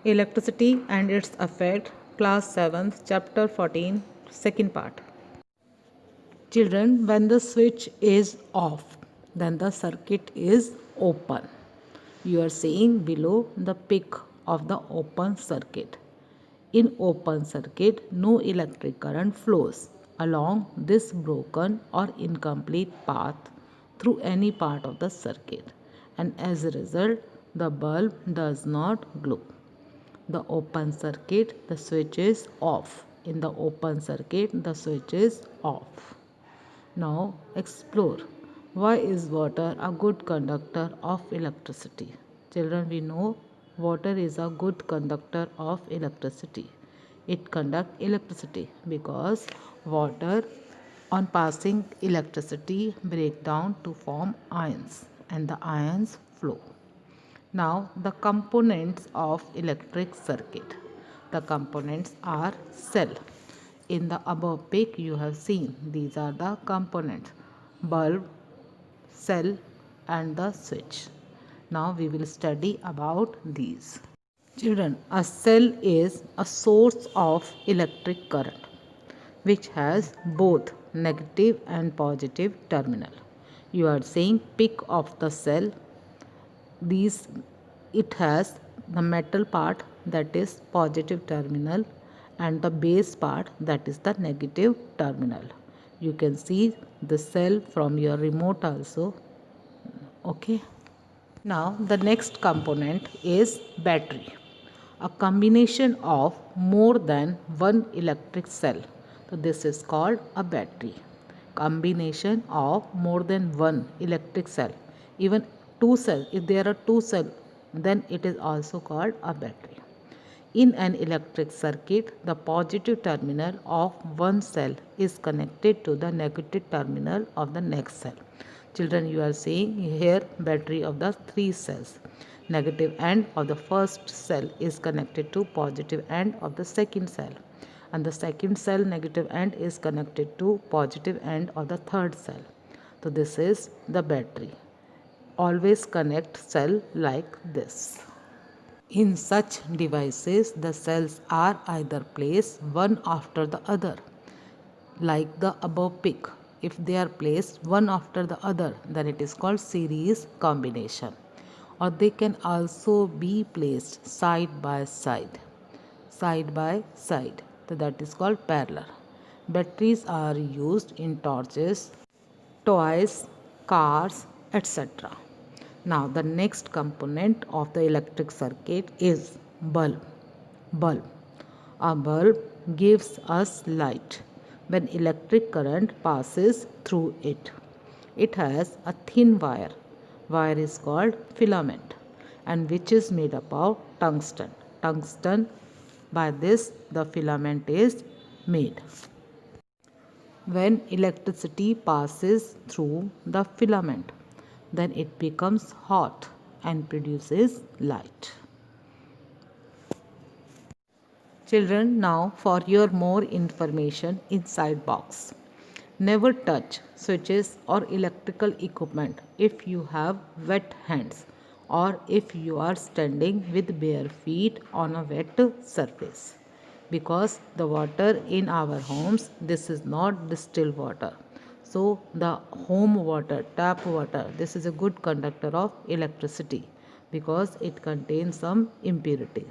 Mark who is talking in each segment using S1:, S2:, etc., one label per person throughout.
S1: Electricity and its effect, class 7th, chapter 14, second part. Children, when the switch is off, then the circuit is open. You are seeing below the pic of the open circuit. In open circuit, no electric current flows along this broken or incomplete path through any part of the circuit, and as a result, the bulb does not glow. The open circuit, the switch is off. In the open circuit, the switch is off. Now explore, why is water a good conductor of electricity? Children, we know water is a good conductor of electricity. It conducts electricity because water on passing electricity break down to form ions and the ions flow. Now the components of electric circuit. The components are cell. In the above pic you have seen these are the components: bulb, cell and the switch. Now we will study about these. Children, a cell is a source of electric current which has both negative and positive terminal. You are seeing pic of the cell. These, it has the metal part, that is positive terminal, and the base part, that is the negative terminal. You can see the cell from your remote also. Okay. Now the next component is battery, a combination of more than one electric cell. So this is called a battery. Combination of more than one electric cell. Even two cells, if there are two cells, then it is also called a battery. In an electric circuit, the positive terminal of one cell is connected to the negative terminal of the next cell. Children, you are seeing here battery of the three cells. Negative end of the first cell is connected to positive end of the second cell, and the second cell negative end is connected to positive end of the third cell. So this is the battery. Always connect cell like this. In such devices, the cells are either placed one after the other, like the above pic. If they are placed one after the other, then it is called series combination. Or they can also be placed side by side. Side by side. So that is called parallel. Batteries are used in torches, toys, cars, etc. Now the next component of the electric circuit is bulb. Bulb. A bulb gives us light when electric current passes through it. It has a thin wire. Wire is called filament, and which is made up of tungsten. Tungsten, by this the filament is made. When electricity passes through the filament, then it becomes hot and produces light. Children, now for your more information inside box. Never touch switches or electrical equipment if you have wet hands or if you are standing with bare feet on a wet surface. Because the water in our homes, this is not distilled water. So the home water, tap water, this is a good conductor of electricity because it contains some impurity.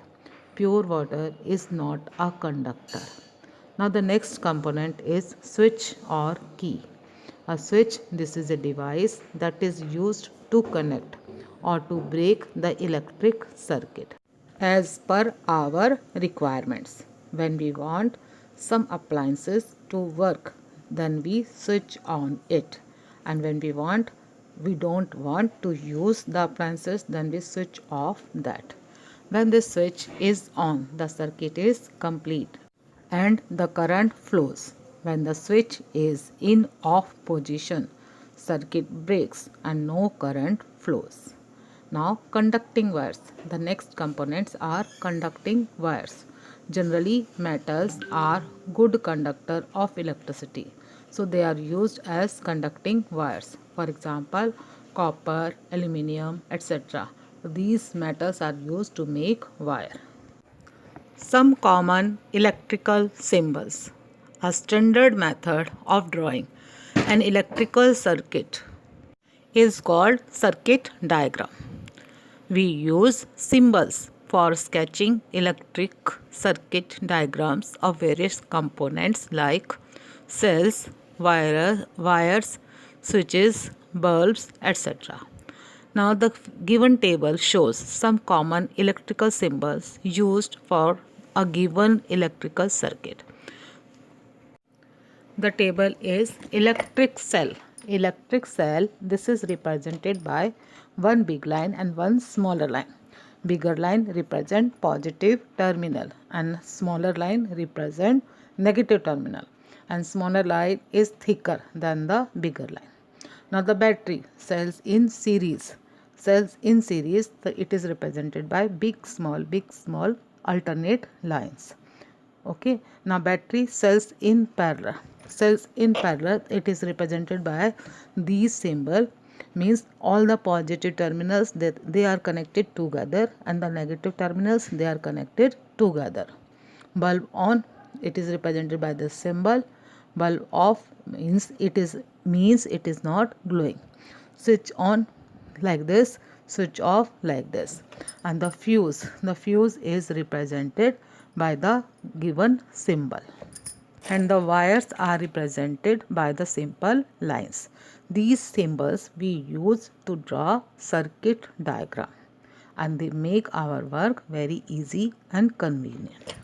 S1: Pure water is not a conductor. Now the next component is switch or key. A switch, this is a device that is used to connect or to break the electric circuit as per our requirements. When we want some appliances to work, then we switch on it, and when we don't want to use the appliances, then we switch off that. When the switch is on, the circuit is complete and the current flows. When the switch is in off position, circuit breaks and no current flows. Now conducting wires. The next components are conducting wires. Generally metals are good conductor of electricity, so they are used as conducting wires. For example, copper, aluminium, etc. These metals are used to make wire. Some common electrical symbols. A standard method of drawing an electrical circuit is called circuit diagram. We use symbols for sketching electric circuit diagrams of various components like cells, wires, switches, bulbs, etc. Now the given table shows some common electrical symbols used for a given electrical circuit. The table is electric cell. Electric cell, this is represented by one big line and one smaller line. Bigger line represent positive terminal and smaller line represent negative terminal, and smaller line is thicker than the bigger line. Now the battery cells in series. Cells in series, it is represented by big small alternate lines. Okay, now battery cells in parallel. Cells in parallel, it is represented by these symbol, means all the positive terminals that they are connected together and the negative terminals they are connected together. Bulb on, it is represented by the symbol. Bulb off means it is not glowing. Switch on like this, switch off like this. And the fuse is represented by the given symbol, and the wires are represented by the simple lines. These symbols we use to draw circuit diagram, and they make our work very easy and convenient.